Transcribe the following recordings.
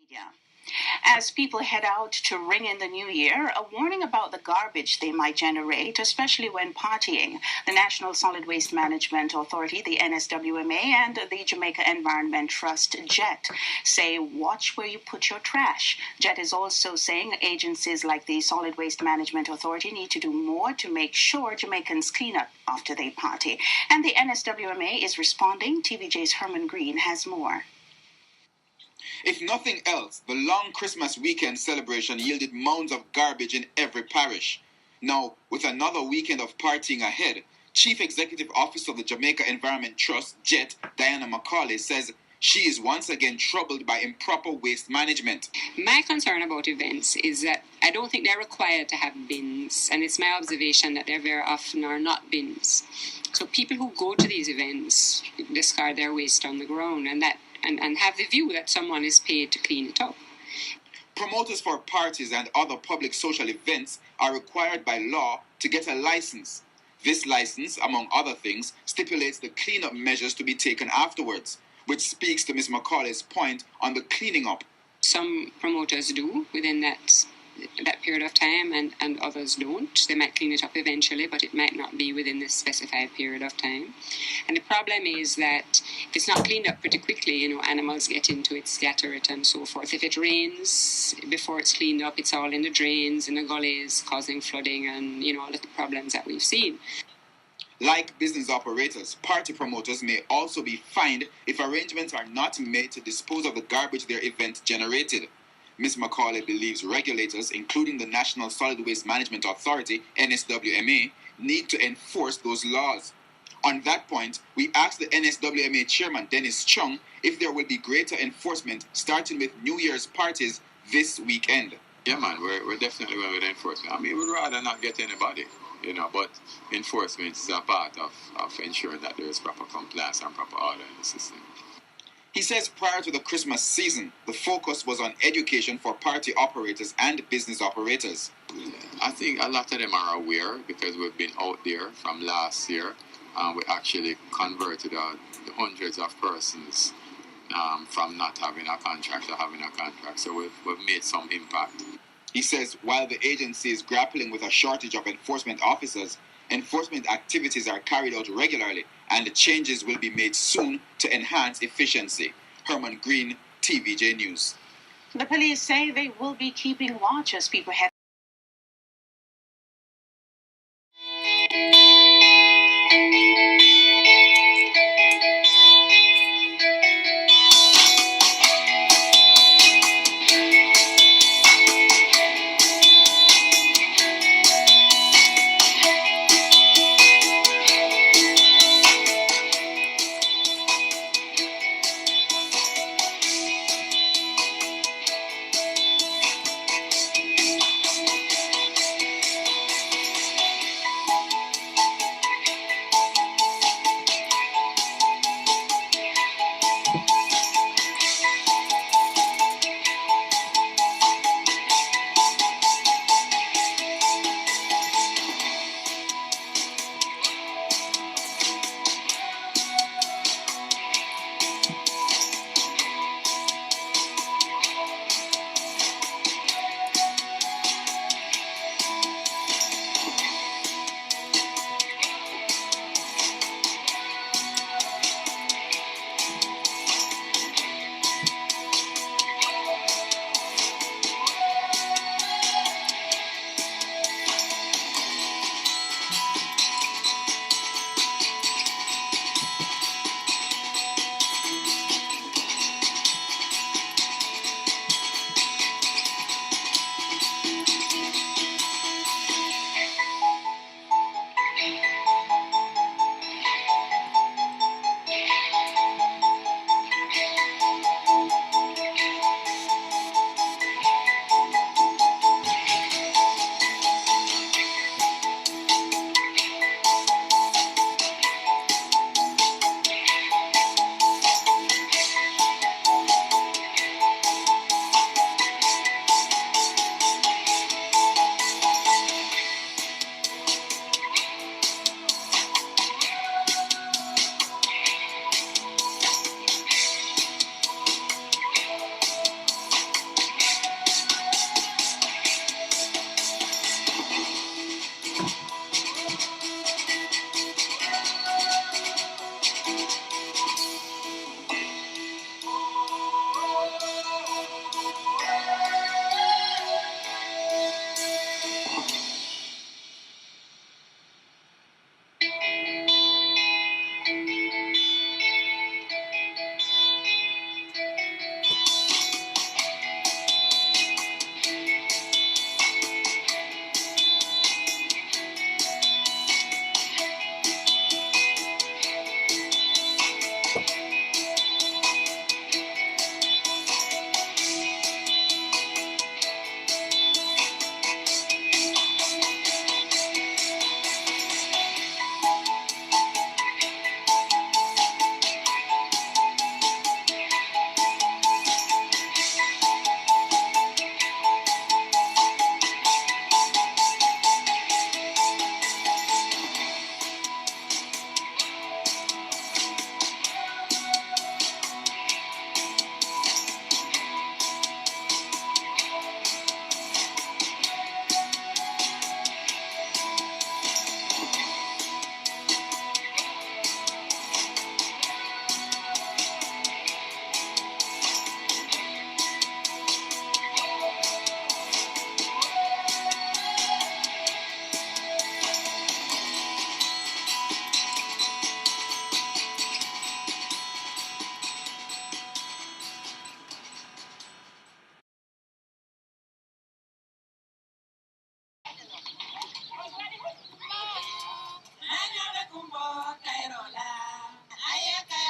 media. As people head out to ring in the new year, a warning about the garbage they might generate, especially when partying. The National Solid Waste Management Authority, the NSWMA, and the Jamaica Environment Trust, JET, say watch where you put your trash. JET is also saying agencies like the Solid Waste Management Authority need to do more to make sure Jamaicans clean up after they party. And the NSWMA is responding. TVJ's Herman Green has more. If nothing else, the long Christmas weekend celebration yielded mounds of garbage in every parish. Now, with another weekend of partying ahead, Chief Executive Officer of the Jamaica Environment Trust, JET, Diana McCauley, says she is once again troubled by improper waste management. My concern about events is that I don't think they're required to have bins, and it's my observation that there very often are not bins. So people who go to these events discard their waste on the ground, and have the view that someone is paid to clean it up. Promoters for parties and other public social events are required by law to get a license. This license, among other things, stipulates the cleanup measures to be taken afterwards, which speaks to Ms. McCauley's point on the cleaning up. Some promoters do within that period of time, and others don't. They might clean it up eventually, but it might not be within this specified period of time. And the problem is that if it's not cleaned up pretty quickly, animals get into it, scatter it, and so forth. If it rains before it's cleaned up, it's all in the drains, in the gullies, causing flooding and, all of the problems that we've seen. Like business operators, party promoters may also be fined if arrangements are not made to dispose of the garbage their event generated. Ms. McCauley believes regulators, including the National Solid Waste Management Authority, NSWMA, need to enforce those laws. On that point, we asked the NSWMA chairman, Dennis Chung, if there will be greater enforcement starting with New Year's parties this weekend. Yeah, man, we're definitely going with enforcement. We'd rather not get anybody, but enforcement is a part of ensuring that there is proper compliance and proper order in the system. He says prior to the Christmas season, the focus was on education for party operators and business operators. I think a lot of them are aware because we've been out there from last year. We actually converted hundreds of persons from not having a contract to having a contract. So we've made some impact. He says while the agency is grappling with a shortage of enforcement officers, enforcement activities are carried out regularly and the changes will be made soon to enhance efficiency. Herman Green, TVJ News. The police say they will be keeping watch as people head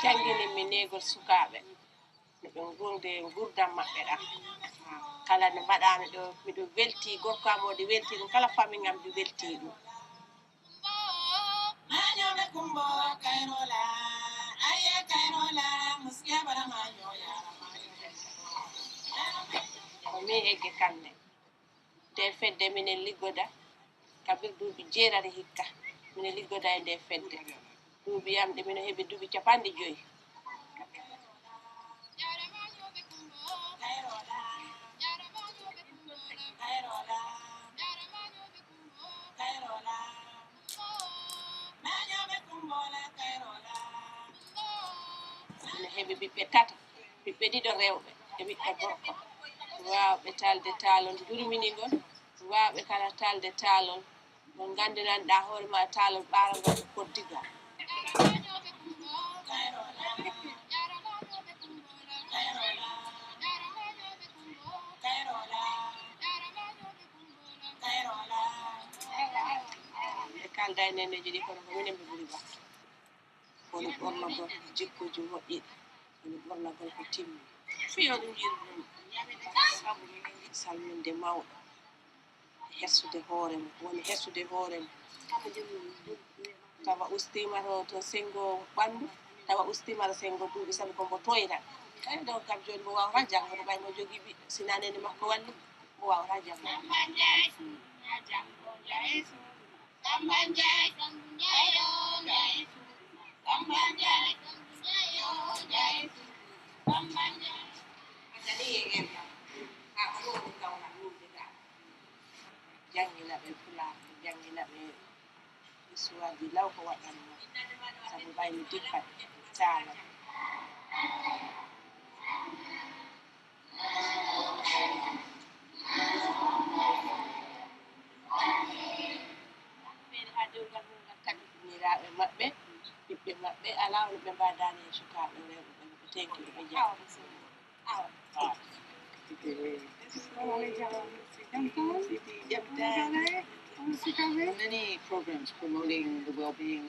jangini mi negol sukaɓe no ɓe gonde gurdam maɓɓe ɗam kala no mbaɗami ɗo miɗo welti gorko am o ɗi welti ɗum kala famille am ɗi welti ɗum ko min Egge Kane nder fedde minen liggoda kabir duuɓi jeerari hikka minen liggoda e nder fedde duuɓi am ɗe mino heɓi duuɓi 50 mino heɓi ɓiɓɓe tata ɓiɓɓe ɗiɗo rewɓe e ɓiɓɓe gorko waawɓe talde taalon durminigon waawɓe kala talde taalon mon nganndiranɗaa hoore ma taalon ɓaarangal ko koddiga ɓe kalda e neneji ɗi kono ko minen ɓe ɓuri wattu woni ɓornogol jikkuji moƴƴiɗi woni ɓornogol ko timmi fiyo ɗum yirɗum sabu minen yiɗi salminde mawɗo hessude hoore mum woni hessude hoore mum tawa ustima to sengo ɓanndu tawa ustima to sengo duuɓi sabu ko mbo toyra eyi ɗon kam jooni mo wawata janngo to ɓay mo jogii ɓiɗɗo sina nene makko walli mo wawata janngo jangina ɓe pulaar jangina ɓe histoire law ko waɗanno sabu ɓaymi dippa taala takitiniraaɓe maɓɓe ɓiɓɓe maɓɓe alaa no ɓe mbadani e sukaaɓe rewɓe ɓe ko tenki ɓe jaɓa Many programs promoting the well-being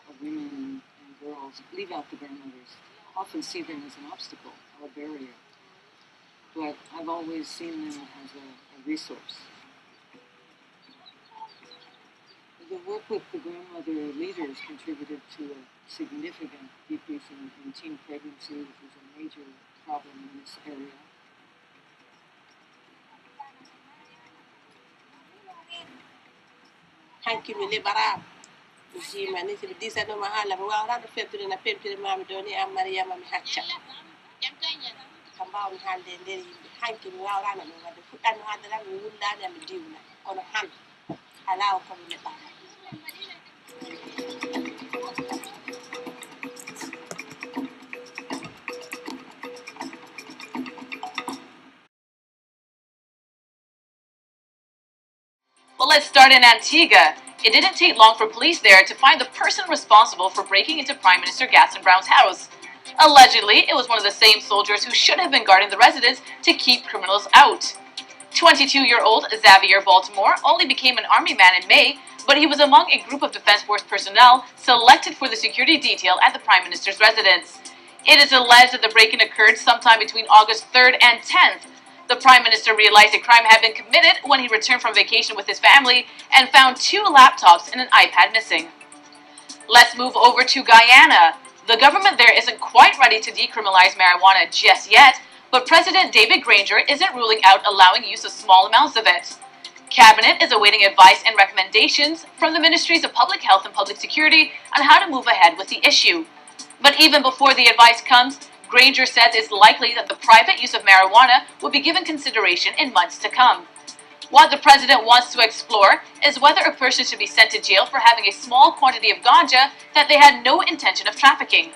of women and girls leave out the grandmothers, often see them as an obstacle or a barrier. But I've always seen them as a resource. The work with the grandmother leaders contributed to a significant decrease in teen pregnancy, which is a major problem in this area. hanki mi liɓaraama mi jiima ni so mi disanoma haala mi wawraɗo fewtude no pempire mami ɗo ni an mariyama mi hacca ko mbawmi haalde e nder yimɓe hanki mi wawrano ɗum wadde fuɗɗanno haalde tan mi wullani ami diwna kono han alaa komi leɓa Well, let's start in Antigua. It didn't take long for police there to find the person responsible for breaking into Prime Minister Gaston Brown's house. Allegedly, it was one of the same soldiers who should have been guarding the residence to keep criminals out. 22-year-old Xavier Baltimore only became an army man in May, but he was among a group of Defense Force personnel selected for the security detail at the Prime Minister's residence. It is alleged that the break-in occurred sometime between August 3rd and 10th. The Prime Minister realized a crime had been committed when he returned from vacation with his family and found 2 laptops and an iPad missing. Let's move over to Guyana. The government there isn't quite ready to decriminalize marijuana just yet, but President David Granger isn't ruling out allowing use of small amounts of it. Cabinet is awaiting advice and recommendations from the Ministries of Public Health and Public Security on how to move ahead with the issue. But even before the advice comes, Granger says it's likely that the private use of marijuana will be given consideration in months to come. What the president wants to explore is whether a person should be sent to jail for having a small quantity of ganja that they had no intention of trafficking.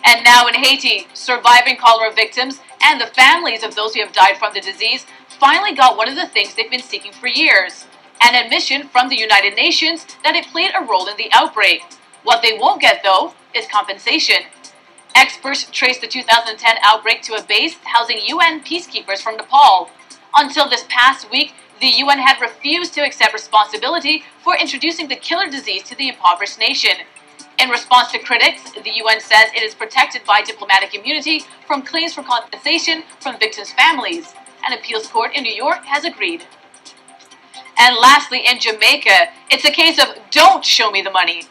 And now in Haiti, surviving cholera victims and the families of those who have died from the disease finally got one of the things they've been seeking for years: an admission from the United Nations that it played a role in the outbreak. What they won't get, though, is compensation. Experts traced the 2010 outbreak to a base housing UN peacekeepers from Nepal. Until this past week, the UN had refused to accept responsibility for introducing the killer disease to the impoverished nation. In response to critics, the UN says it is protected by diplomatic immunity from claims for compensation from victims' families. An appeals court in New York has agreed. And lastly, in Jamaica, it's a case of don't show me the money.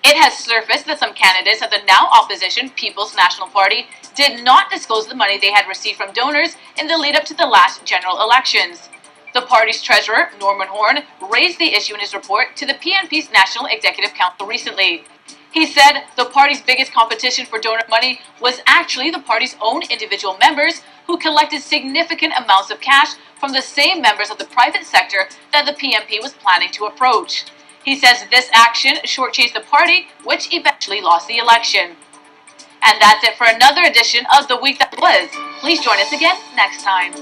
It has surfaced that some candidates of the now opposition People's National Party did not disclose the money they had received from donors in the lead up to the last general elections. The party's treasurer, Norman Horn, raised the issue in his report to the PNP's National Executive Council recently. He said the party's biggest competition for donor money was actually the party's own individual members who collected significant amounts of cash from the same members of the private sector that the PNP was planning to approach. He says this action shortchanged the party, which eventually lost the election. And that's it for another edition of The Week That Was. Please join us again next time.